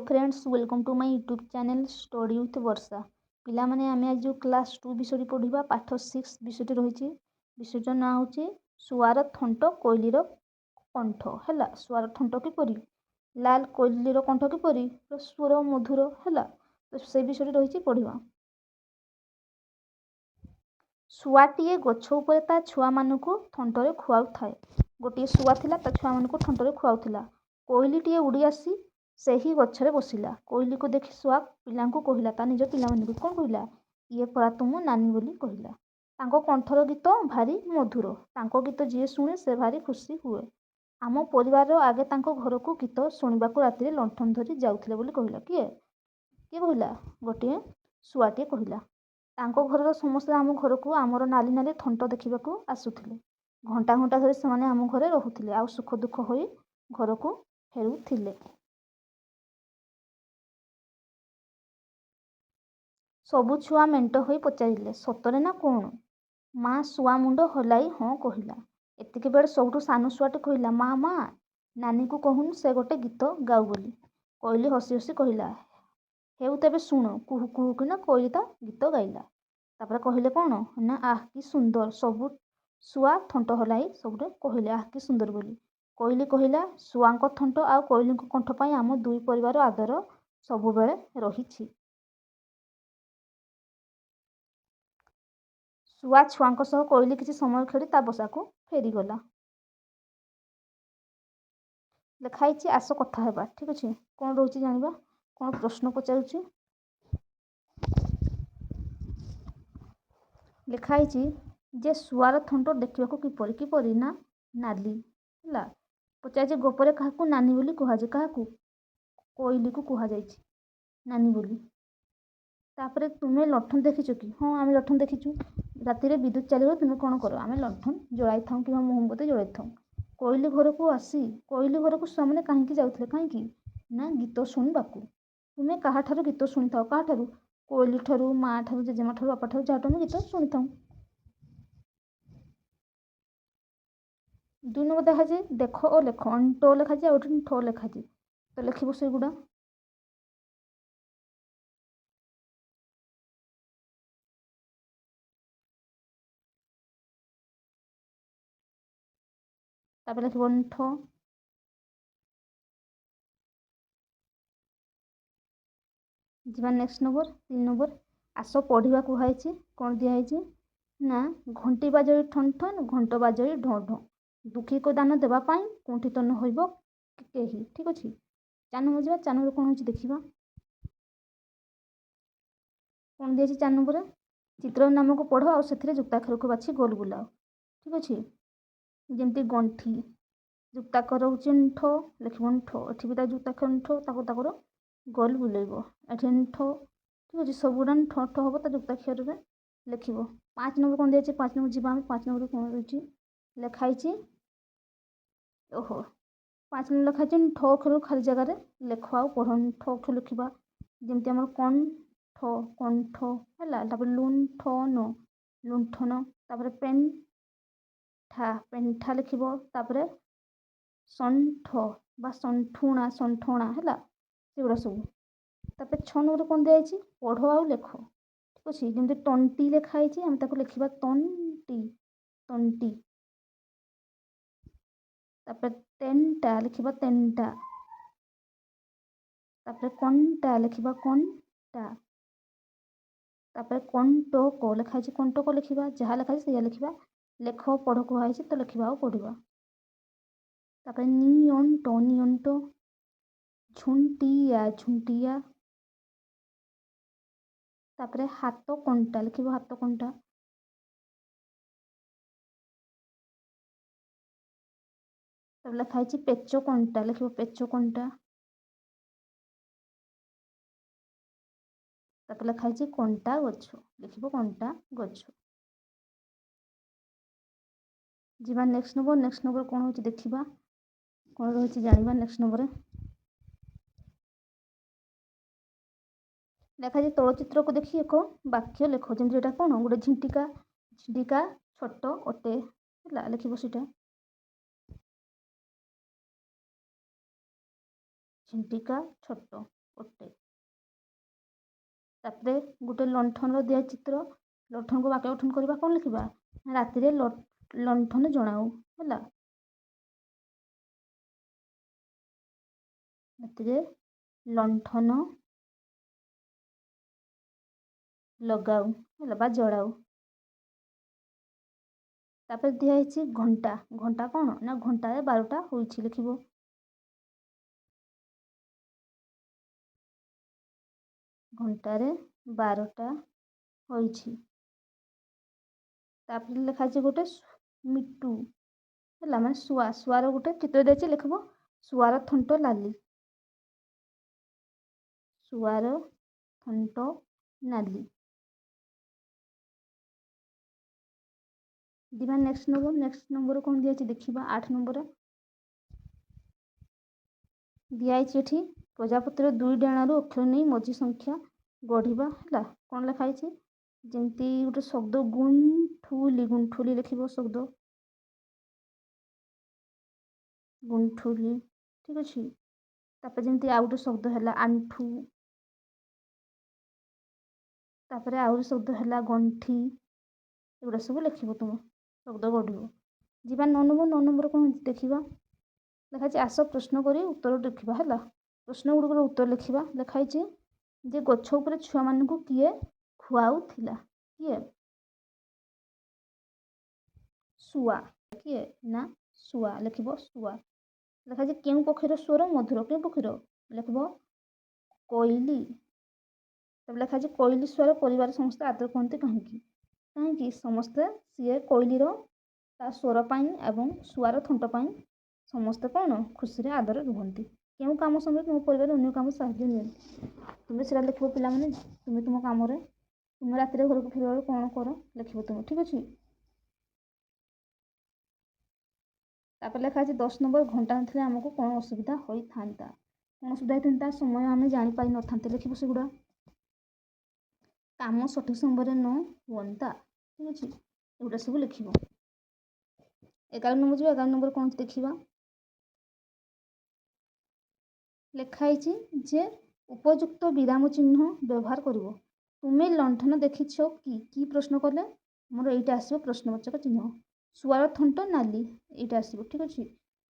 Friends welcome to my YouTube channel study with Varsha Pila माने आमे आज जो क्लास 2 विषय पढ़िबा पाठ 6 विषय रही विषय ना होची सुआर थंट कोइलीर कंठ हैला सुआर थंट किपरि लाल कोइलीर कंठ किपरि स्वर मधुर हैला तो से विषय रही पढ़िबा। शुआटीए गछ उपरे ता छुआ मानकु थंटरे खुआउ थाए गोटे शुआ थिला ता छुआ मानकु थंटरे खुआउथिला कोइलीटीए उड़ी आसी ସେହି ଗଛରେ ବସିଲା। କୋଇଲିକୁ ଦେଖି ଶୁଆ ପିଲାଙ୍କୁ କହିଲା ତା ନିଜ ପିଲାମାନଙ୍କୁ କ'ଣ କହିଲା ଇଏ ପରା ତୁମ ନାନୀ ବୋଲି କହିଲା। ତାଙ୍କ କଣ୍ଠର ଗୀତ ଭାରି ମଧୁର ତାଙ୍କ ଗୀତ ଯିଏ ଶୁଣେ ସେ ଭାରି ଖୁସି ହୁଏ। ଆମ ପରିବାରର ଆଗେ ତାଙ୍କ ଘରକୁ ଗୀତ ଶୁଣିବାକୁ ରାତିରେ ଲଣ୍ଠନ ଧରି ଯାଉଥିଲେ ବୋଲି କହିଲା। କିଏ କହିଲା? ଗୋଟିଏ ଶୁଆଟିଏ କହିଲା। ତାଙ୍କ ଘରର ସମସ୍ତେ ଆମ ଘରକୁ ଆମର ନାଲି ନାଲି ଥଣ୍ଟ ଦେଖିବାକୁ ଆସୁଥିଲେ। ଘଣ୍ଟା ଘଣ୍ଟା ଧରି ସେମାନେ ଆମ ଘରେ ରହୁଥିଲେ ଆଉ ସୁଖ ଦୁଃଖ ହୋଇ ଘରକୁ ଫେରୁଥିଲେ। ସବୁ ଛୁଆ ମେଣ୍ଟ ହୋଇ ପଚାରିଲେ ସତରେ ନା କ'ଣ? ମା ଶୁଆ ମୁଣ୍ଡ ହଲାଇ ହଁ କହିଲା। ଏତିକିବେଳେ ସବୁଠୁ ସାନ ଶୁଆଟି କହିଲା ମା ନାନୀକୁ କହୁନୁ ସେ ଗୋଟେ ଗୀତ ଗାଉ ବୋଲି। କୋଇଲି ହସି ହସି କହିଲା ହେଉ ତେବେ ଶୁଣ। କୁହୁ କୁହୁ କିନା କୋଇଲି ତା ଗୀତ ଗାଇଲା। ତାପରେ କହିଲେ କ'ଣ ନା ଆଃ କି ସୁନ୍ଦର। ସବୁ ଶୁଆ ଥଣ୍ଟ ହଲାଇ ସବୁଠୁ କହିଲେ ଆଃ କି ସୁନ୍ଦର ବୋଲି। କୋଇଲି କହିଲା ଶୁଆଙ୍କ ଥଣ୍ଟ ଆଉ କୋଇଲିଙ୍କ କଣ୍ଠ ପାଇଁ ଆମ ଦୁଇ ପରିବାର ଆଦର ସବୁବେଳେ ରହିଛି। ଶୁଆ ଛୁଆଙ୍କ ସହ କୋଇଲି କିଛି ସମୟ ଖେଳି ତା ବସାକୁ ଫେରିଗଲା। ଲେଖା ହେଇଛି ଆସ କଥା ହେବା। ଠିକ୍ ଅଛି, କ'ଣ ରହୁଛି ଜାଣିବା। କ'ଣ ପ୍ରଶ୍ନ ପଚାରୁଛି? ଲେଖା ହେଇଛି ଯେ ଶୁଆର ଥଣ୍ଟ ଦେଖିବାକୁ କିପରି କିପରି ନା ନାଲି ହେଲା। ପଚାରିଛି ଗୋପରେ କାହାକୁ ନାନୀ ବୋଲି କୁହାଯାଏ? କାହାକୁ? କୋଇଲିକୁ କୁହାଯାଇଛି ନାନୀ ବୋଲି। ତାପରେ ତୁମେ ଲଣ୍ଠନ ଦେଖିଛ କି? ହଁ ଆମେ ଲଣ୍ଠନ ଦେଖିଛୁ। ରାତିରେ ବିଦ୍ୟୁତ ଚାଲିଗଲେ ତୁମେ କ'ଣ କର? ଆମେ ଲଣ୍ଠନ ଜଳାଇଥାଉ କିମ୍ବା ମହମବତୀ ଜଳାଇଥାଉ। କୋଇଲି ଘରକୁ ଛୁଆମାନେ କାହିଁକି ଯାଉଥିଲେ? କାହିଁକି ନା ଗୀତ ଶୁଣିବାକୁ। ତୁମେ କାହାଠାରୁ ଗୀତ ଶୁଣିଥାଉ? କାହାଠାରୁ? କୋଇଲି ଠାରୁ, ମା ଠାରୁ, ଜେଜେମା ଠାରୁ, ବାପା ଠାରୁ, ଯାହାଠୁ ଆମେ ଗୀତ ଶୁଣିଥାଉ। 2 ନମ୍ବର ଦେଖାଛି ଦେଖ ଓ ଲେଖ। ଟ ଲେଖାଛି ଆଉ ଏଠି ଠ ଲେଖାଛି ତ ଲେଖିବ ସେଇଗୁଡ଼ା। ତାପରେ ଲେଖିବ ଠ। ଯିବା ନେକ୍ସଟ ନମ୍ବର 3 ନମ୍ବର। ଆସ ପଢ଼ିବା କୁହାଯାଇଛି। କ'ଣ ଦିଆହେଇଛି ନା ଘଣ୍ଟି ବାଜଇ ଠନ୍ ଠନ୍ ଘଣ୍ଟ ବାଜଇ ଢଁ ଢଁ ଦୁଃଖୀକୁ ଦାନ ଦେବା ପାଇଁ କୁଣ୍ଠିତ ନ ହୋଇବ କେହି। ଠିକ୍ ଅଛି, 4 ନମ୍ବର ଯିବା। 4 ନମ୍ବର କ'ଣ ହେଉଛି ଦେଖିବା। କ'ଣ ଦିଆହେଇଛି 4 ନମ୍ବରରେ? ଚିତ୍ର ନାମକୁ ପଢ଼ ଆଉ ସେଥିରେ ଯୁକ୍ତାକ୍ଷରକୁ ବାଛି ଗୋଲ ବୁଲାଅ। ଠିକ୍ ଅଛି, ଯେମିତି ଗଣ୍ଠି ଯୁକ୍ତାକ୍ଷର ହେଉଛି ଠ ଲେଖିବ ଠ। ଏଠି ବି ତା ଯୁକ୍ତାକ୍ଷର ଠ ତାକୁ ଗୋଲ ବୁଲେଇବ। ଏଠି ଠ। ଠିକ୍ ଅଛି, ସବୁଗୁଡ଼ା ଠ ଠ ହେବ ତା ଯୁକ୍ତାକ୍ଷରରେ ଲେଖିବ। 5 ନମ୍ବର କ'ଣ ଦିଆହେଇଛି? 5 ନମ୍ବର ଯିବା ଆମେ। 5 ନମ୍ବର କ'ଣ ରହିଛି ଲେଖା ହେଇଛି 5 ନମ୍ବର ଲେଖା ହେଇଛି ଠ ଅକ୍ଷର ଖାଲି ଜାଗାରେ ଲେଖ ଆଉ ପଢ଼। ଠ ଅକ୍ଷର ଲେଖିବା ଯେମିତି ଆମର କଣ୍ଠ ହେଲା। ତାପରେ ଲୁଣ୍ଠନ ଲୁଣ୍ଠନ। ତାପରେ ପେଣ୍ଠା ଲେଖିବ। ତାପରେ ସଣ୍ଠ ବା ସଣ୍ଠଣା ହେଲା, ସେଗୁଡ଼ା ସବୁ। ତାପରେ 6 ନମ୍ବରରେ କ'ଣ ଦିଆହେଇଛି ପଢ଼ ଆଉ ଲେଖ। ଠିକ୍ ଅଛି, ଯେମିତି ତଣ୍ଟି ଲେଖା ହେଇଛି ଆମେ ତାକୁ ଲେଖିବା ତଣ୍ଟି। ତାପରେ ତେଣ୍ଟା ଲେଖିବା ତେଣ୍ଟା। ତାପରେ କଣ୍ଟା ଲେଖିବା କଣ୍ଟା। ତାପରେ କଣ୍ଟକ ଲେଖା ହେଇଛି କଣ୍ଟକ ଲେଖିବା। ଯାହା ଲେଖା ହେଇଛି ସେଇଆ ଲେଖିବା। ଲେଖ ପଢ଼ କୁହାହେଇଛି ତ ଲେଖିବା ଆଉ ପଢ଼ିବା। ତାପରେ ନିଅଣ୍ଟ ଝୁଣ୍ଟିଆ। ତାପରେ ହାତ କଣ୍ଟା ଲେଖିବ ହାତ କଣ୍ଟା। ତାପରେ ଲେଖା ହେଇଛି ପେଚ କଣ୍ଟା ଲେଖିବ ପେଚ କଣ୍ଟା। ତାପରେ ଲେଖା ହେଇଛି କଣ୍ଟା ଗଛ ଲେଖିବ କଣ୍ଟା ଗଛ। ଯିବା ନେକ୍ସଟ ନମ୍ବର। ନେକ୍ସଟ ନମ୍ବର କ'ଣ ହେଉଛି ଦେଖିବା। କ'ଣ ରହିଛି ଜାଣିବା। ନେକ୍ସଟ ନମ୍ବରରେ ଲେଖା ହେଇଛି ତଳଚିତ୍ରକୁ ଦେଖି ଏକ ବାକ୍ୟ ଲେଖ। ଯେମିତି ଏଇଟା କ'ଣ ଗୋଟେ ଝିଣ୍ଟିକା ଛୋଟ ଅଟେ ହେଲା, ଲେଖିବ ସେଇଟା। ଝିଣ୍ଟିକା ଛୋଟ। ଗୋଟେ। ତାପରେ ଗୋଟେ ଲଣ୍ଠନର ଦିଆ ଚିତ୍ର, ଲଣ୍ଠନକୁ ବାକ୍ୟ ଗଠନ କରିବା। କ'ଣ ଲେଖିବା? ରାତିରେ ଲଣ୍ଠନ ଜଣାଉ ହେଲା। ରାତିରେ ଲଣ୍ଠନ ଲଗାଉ ହେଲା ବା ଜଳାଉ। ତାପରେ ଦିଆହେଇଛି ଘଣ୍ଟା। ଘଣ୍ଟା କ'ଣ ନା ଘଣ୍ଟାରେ 12ଟା ହୋଇଛି ଲେଖିବ। ଘଣ୍ଟାରେ 12ଟା ହୋଇଛି। ତାପରେ ଲେଖାଯାଇଛି ଗୋଟେ ମିଟୁ ହେଲା, ମାନେ ଶୁଆ। ଶୁଆର ଗୋଟେ ଚିତ୍ର ଦିଆଯାଇଛି, ଲେଖିବ ଶୁଆର ଥଣ୍ଟ ଲାଲି। ଶୁଆର ଥଣ୍ଟ ନାଲି। ଯିବା ନେକ୍ସଟ ନମ୍ବର। ନେକ୍ସଟ ନମ୍ବର କ'ଣ ଦିଆଯାଇଛି ଦେଖିବା। 8 ନମ୍ବର ଦିଆହେଇଛି ଏଠି ପ୍ରଜାପତିର 2 ଡାଳରୁ ଅକ୍ଷର ନେଇ ମଝି ସଂଖ୍ୟା ଗଢ଼ିବା ହେଲା। କ'ଣ ଲେଖା ହେଇଛି? ଯେମିତି ଗୋଟେ ଶବ୍ଦ ଗୁଣ୍ଠୁଲି। ଗୁଣ୍ଠୁଲି ଲେଖିବ ଶବ୍ଦ ଗୁଣ୍ଠୁଲି, ଠିକ୍ ଅଛି। ତାପରେ ଯେମିତି ଆଉ ଗୋଟେ ଶବ୍ଦ ହେଲା ଆଣ୍ଠୁ, ତାପରେ ଆହୁରି ଶବ୍ଦ ହେଲା ଗଣ୍ଠି। ଏଗୁଡ଼ା ସବୁ ଲେଖିବ, ତୁମେ ଶବ୍ଦ ଗଢ଼ିବ। ଯିବା 9 ନମ୍ବର। 9 ନମ୍ବର କ'ଣ ଦେଖିବା। ଲେଖାଯାଇଛି ଆସ ପ୍ରଶ୍ନ କରି ଉତ୍ତର ଲେଖିବା ହେଲା। ପ୍ରଶ୍ନ ଗୁଡ଼ିକର ଉତ୍ତର ଲେଖିବା। ଲେଖାଯାଇଛି ଯେ ଗଛ ଉପରେ ଛୁଆମାନଙ୍କୁ କିଏ ଖୁଆଉଥିଲା? କିଏ? ଶୁଆ। କିଏ ନା ଶୁଆ, ଲେଖିବ ଶୁଆ। ଲେଖାଯାଇଛି କେଉଁ ପକ୍ଷୀର ସ୍ୱର ମଧୁର? କେଉଁ ପକ୍ଷୀର? ଲେଖିବ କୋଇଲି। ତାପରେ ଲେଖାଯାଇଛି କୋଇଲି ସ୍ୱର ପରିବାର ସମସ୍ତେ ଆଦର କରନ୍ତି କାହିଁକି? କାହିଁକି ସମସ୍ତେ ସିଏ କୋଇଲିର ତା ସ୍ୱର ପାଇଁ ଏବଂ ଶୁଆର ଥଣ୍ଟ ପାଇଁ ସମସ୍ତେ କ'ଣ ଖୁସିରେ ଆଦର ରୁହନ୍ତି। କେଉଁ କାମ ସମୟରେ ତୁମ ପରିବାର ଅନ୍ୟ କାମ ସାହାଯ୍ୟ ନିଅନ୍ତି? ତୁମେ ସେଟା ଲେଖିବ ପିଲାମାନେ। ତୁମେ ତୁମ କାମରେ, ତୁମେ ରାତିରେ ଘରକୁ ଫେରିବା ବେଳେ କ'ଣ କର ଲେଖିବ ତୁମେ, ଠିକ୍ ଅଛି। ତାପରେ ଲେଖା ଅଛି 10 ନମ୍ବର ଘଣ୍ଟା ନଥିଲେ ଆମକୁ କ'ଣ ଅସୁବିଧା ହୋଇଥାନ୍ତା? କ'ଣ ଅସୁବିଧା ହୋଇଥାନ୍ତା? ସମୟ ଆମେ ଜାଣିପାରିନଥାନ୍ତେ, ଲେଖିବ ସେଗୁଡ଼ା। କାମ ସଠିକ୍ ସମୟରେ ନ ହୁଅନ୍ତା, ଠିକ୍ ଅଛି। ଏଗୁଡ଼ା ସବୁ ଲେଖିବ। 11 ନମ୍ବର ଯିବା। 11 ନମ୍ବର କ'ଣ ଦେଖିବା। ଲେଖା ହେଇଛି ଯେ ଉପଯୁକ୍ତ ବିରାମ ଚିହ୍ନ ବ୍ୟବହାର କରିବ। ତୁମେ ଲଣ୍ଠନ ଦେଖିଛ କି? କି ପ୍ରଶ୍ନ କଲେ ଆମର ଏଇଟା ଆସିବ ପ୍ରଶ୍ନବାଚକ ଚିହ୍ନ। ଶୁଆର ଥଣ୍ଟ ନାଲି, ଏଇଟା ଆସିବ, ଠିକ୍ ଅଛି।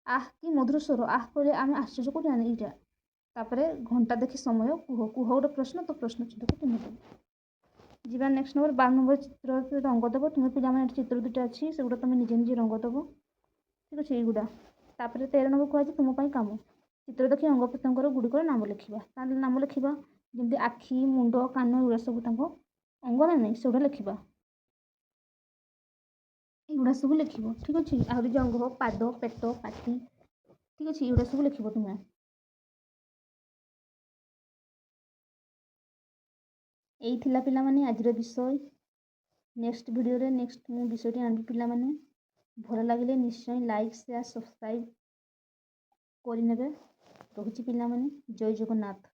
ଆଃ କି ମଧୁର ସ୍ୱର। ଆଃ କହିଲେ ଆମେ ଆଶ୍ଚର୍ଯ୍ୟ କରୁଛୁ ନା, ଏଇଟା। ତାପରେ ଘଣ୍ଟା ଦେଖି ସମୟ କୁହ। କୁହ ଗୋଟେ ପ୍ରଶ୍ନ, ତ ପ୍ରଶ୍ନ ଚିହ୍ନକୁ ଚିହ୍ନ ଦେବ। ଯିବା ନେକ୍ସଟ ନମ୍ବର। 12 ନମ୍ବର ଚିତ୍ର ରଙ୍ଗ ଦେବ। ତୁମେ ପିଲାମାନେ ଏଠି ଚିତ୍ର 2ଟା ଅଛି, ସେଗୁଡ଼ା ତୁମେ ନିଜେ ନିଜେ ରଙ୍ଗ ଦେବ, ଠିକ୍ ଅଛି। ଏଇଗୁଡ଼ା। ତାପରେ 13 ନମ୍ବର କୁହାଯାଇଛି ତୁମ ପାଇଁ କାମ। ଚିତ୍ର ଦେଖି ଅଙ୍ଗ ପ୍ରତ୍ୟଙ୍ଗର ଗୁଡ଼ିକର ନାମ ଲେଖିବା। ତାହେଲେ ନାମ ଲେଖିବା ଯେମିତି ଆଖି, ମୁଣ୍ଡ, କାନ, ଏଗୁଡ଼ା ସବୁ ତାଙ୍କ ଅଙ୍ଗ ନା ନାହିଁ, ସେଗୁଡ଼ା ଲେଖିବା। ଏଗୁଡ଼ା ସବୁ ଲେଖିବ, ଠିକ୍ ଅଛି। ଆହୁରି ଜଙ୍ଘ, ପାଦ, ପେଟ, ପାଟି, ଠିକ୍ ଅଛି। ଏଗୁଡ଼ା ସବୁ ଲେଖିବ ତୁମେ। ଏଇ ଥିଲା ପିଲାମାନେ ଆଜିର ବିଷୟ। ନେକ୍ସଟ ଭିଡ଼ିଓରେ ମୁଁ ବିଷୟଟି ଆଣିବି ପିଲାମାନେ। ଭଲ ଲାଗିଲେ ନିଶ୍ଚୟ ଲାଇକ୍, ସେୟାର, ସବସ୍କ୍ରାଇବ୍ କରିନେବେ। ରହୁଛି ପିଲାମାନେ। ଜୟ ଜଗନ୍ନାଥ।